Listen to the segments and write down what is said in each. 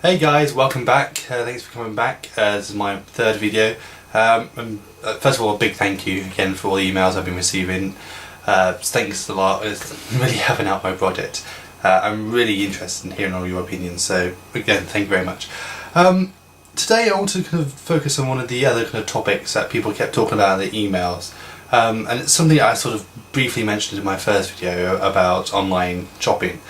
Hey guys, welcome back. Thanks for coming back. This is my third video. First of all, a big thank you again for all the emails I've been receiving. Thanks a lot. It's really helping out my project. I'm really interested in hearing all your opinions, so again, thank you very much. Today I want to kind of focus on one of the other kind of topics that people kept talking about in the emails. And it's something I sort of briefly mentioned in my first video about online shopping.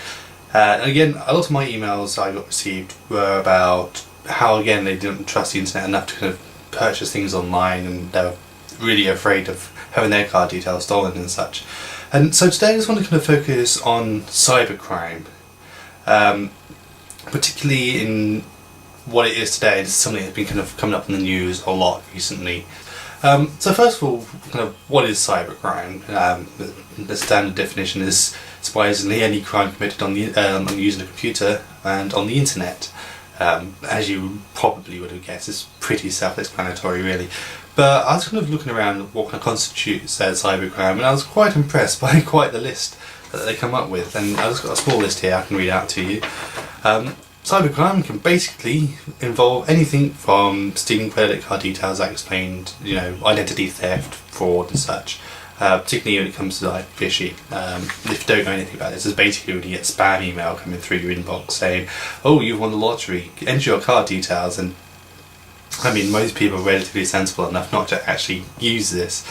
And again, a lot of my emails I got received were about how, again, they didn't trust the internet enough to kind of purchase things online, and they were really afraid of having their card details stolen and such. And so today I just want to kind of focus on cybercrime, particularly in what it is today. It's something that's been kind of coming up in the news a lot recently. So first of all, kind of what is cybercrime? The standard definition is surprisingly any crime committed on using a computer and on the internet. As you probably would have guessed, it's pretty self-explanatory really. But I was kind of looking around what kind of constitutes cybercrime, and I was quite impressed by quite the list that they come up with. And I've just got a small list here I can read out to you. Cybercrime can basically involve anything from stealing credit card details, like explained, identity theft, fraud and such. Particularly when it comes to like phishing. If you don't know anything about this, it's basically when you get spam email coming through your inbox saying, "Oh, you've won the lottery, enter your card details." And I mean, most people are relatively sensible enough not to actually use this,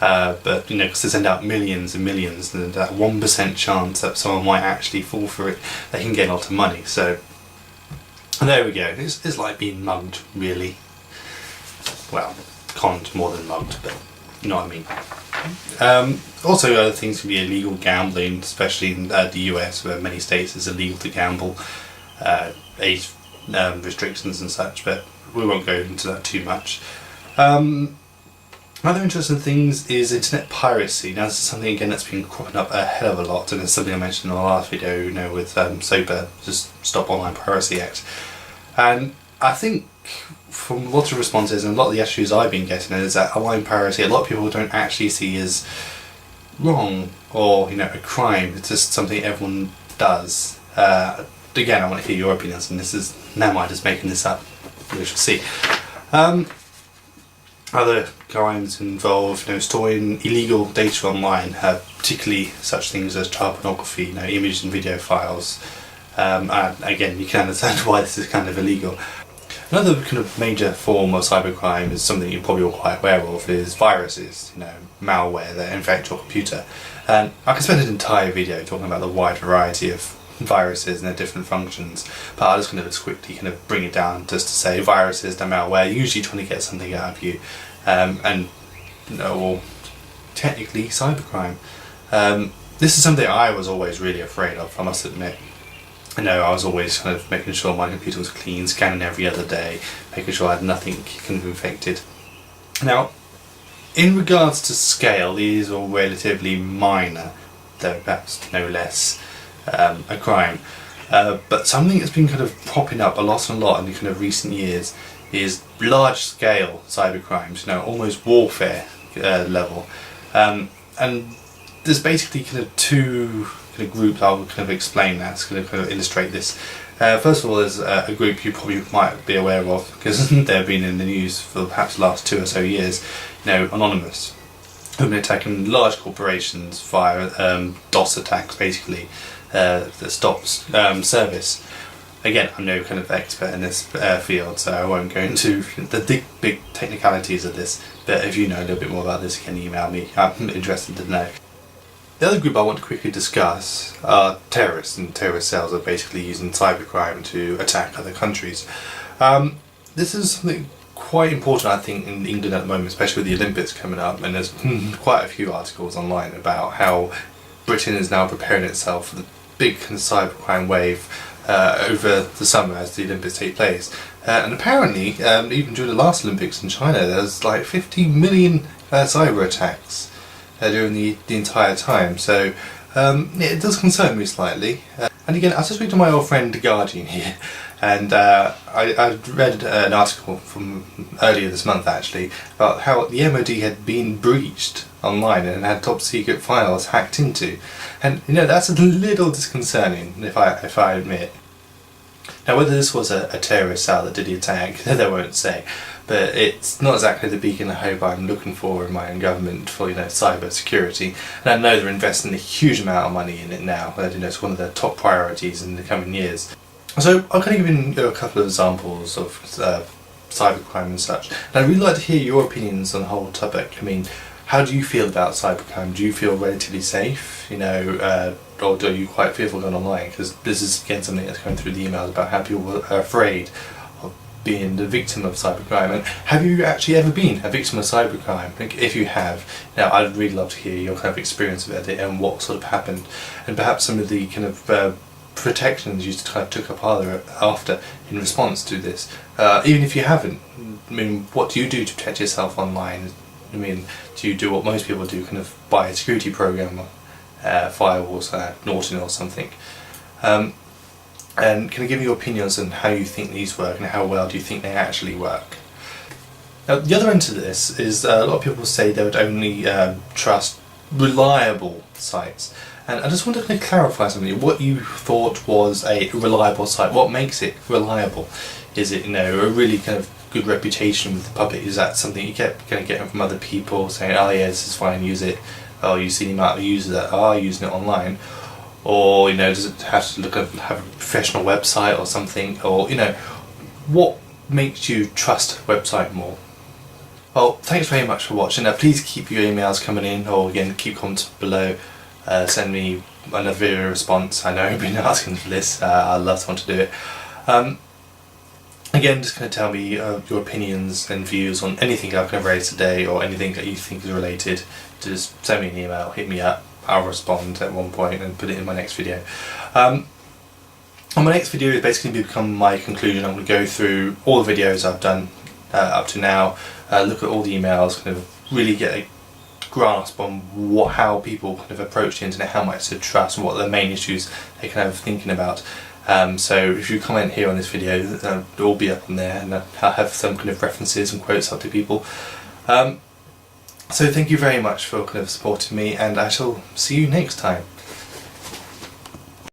but because they send out millions and millions, and that 1% chance that someone might actually fall for it, they can get a lot of money. So there we go. It's like being mugged, really. Well, conned more than mugged, but you know what I mean. Also, other things can be illegal gambling, especially in the US, where many states it's illegal to gamble, age restrictions and such, but we won't go into that too much. Other interesting things is internet piracy. Now, this is something again that's been cropping up a hell of a lot, and it's something I mentioned in the last video, with SOPA, just Stop Online Piracy Act. And I think from lots of responses and a lot of the issues I've been getting is that online piracy, a lot of people don't actually see as wrong or a crime. It's just something everyone does. Again, I want to hear your opinions, and this is, now I'm just making this up, we shall see. Other crimes involve storing illegal data online, particularly such things as child pornography, image and video files. Again, you can understand why this is kind of illegal. Another kind of major form of cybercrime is something you're probably all quite aware of, is viruses, malware that infect your computer. And I could spend an entire video talking about the wide variety of viruses and their different functions, but I'm just going to quickly kind of bring it down just to say viruses and malware usually trying to get something out of you, or technically cybercrime. This is something I was always really afraid of, I must admit. I was always kind of making sure my computer was clean, scanning every other day, making sure I had nothing kind of infected. Now, in regards to scale, these are relatively minor, though perhaps no less a crime. But something that's been kind of popping up a lot in the kind of recent years is large-scale cybercrimes, almost warfare level. And there's basically kind of two groups I'll kind of explain that's going to kind of illustrate this. First of all, there's a group you probably might be aware of because they've been in the news for perhaps the last 2 or so years, Anonymous, who've been attacking large corporations via DOS attacks, basically, that stops service. Again, I'm no kind of expert in this field, so I won't go into the big technicalities of this, but if you know a little bit more about this, you can email me. I'm interested to know. The other group I want to quickly discuss are terrorists, and terrorist cells are basically using cybercrime to attack other countries. This is something quite important, I think, in England at the moment, especially with the Olympics coming up, and there's quite a few articles online about how Britain is now preparing itself for the big kind of cybercrime wave over the summer as the Olympics take place. And apparently, even during the last Olympics in China, there's like 50 million cyber attacks during the entire time, so it does concern me slightly. And again, I was just reading to my old friend The Guardian here, and I read an article from earlier this month actually about how the MOD had been breached online and had top secret files hacked into, and that's a little disconcerting if I admit. Now, whether this was a terrorist cell that did the attack, they won't say, but it's not exactly the beacon of hope I'm looking for in my own government for, cyber security. And I know they're investing a huge amount of money in it now. It's one of their top priorities in the coming years. So I'm going to give you a couple of examples of cybercrime and such. And I'd really like to hear your opinions on the whole topic. I mean, how do you feel about cybercrime? Do you feel relatively safe, or are you quite fearful going online? Because this is again something that's going through the emails about how people are afraid of being the victim of cybercrime. And have you actually ever been a victim of cybercrime? If you have, I'd really love to hear your kind of experience of it and what sort of happened, and perhaps some of the kind of protections you kind of took up after in response to this. Even if you haven't, I mean, what do you do to protect yourself online? I mean, do you do what most people do, kind of buy a security program, firewalls, Norton or something? And can you give me your opinions on how you think these work and how well do you think they actually work? Now, the other end to this is a lot of people say they would only trust reliable sites. And I just want to kind of clarify something. What you thought was a reliable site, what makes it reliable? Is it, a really kind of good reputation with the public? Is that something you going to get from other people saying, oh yeah, this is fine, use it? Oh, you see the amount of users that are using it online? Or, does it have to have a professional website or something? Or, what makes you trust a website more? Well, thanks very much for watching. Now, please keep your emails coming in, or again, keep comments below. Send me another video response. I know I've been asking for this. I'd love someone to do it. Again, just going to tell me your opinions and views on anything I've kind of raised today, or anything that you think is related. Just send me an email, hit me up. I'll respond at one point and put it in my next video. On my next video is basically become my conclusion. I'm going to go through all the videos I've done up to now, look at all the emails, kind of really get a grasp on how people kind of approach the internet, how much to trust, and what are the main issues they're kind of thinking about. So if you comment here on this video, it'll all be up on there, and I'll have some kind of references and quotes up to people. So thank you very much for kind of supporting me, and I shall see you next time.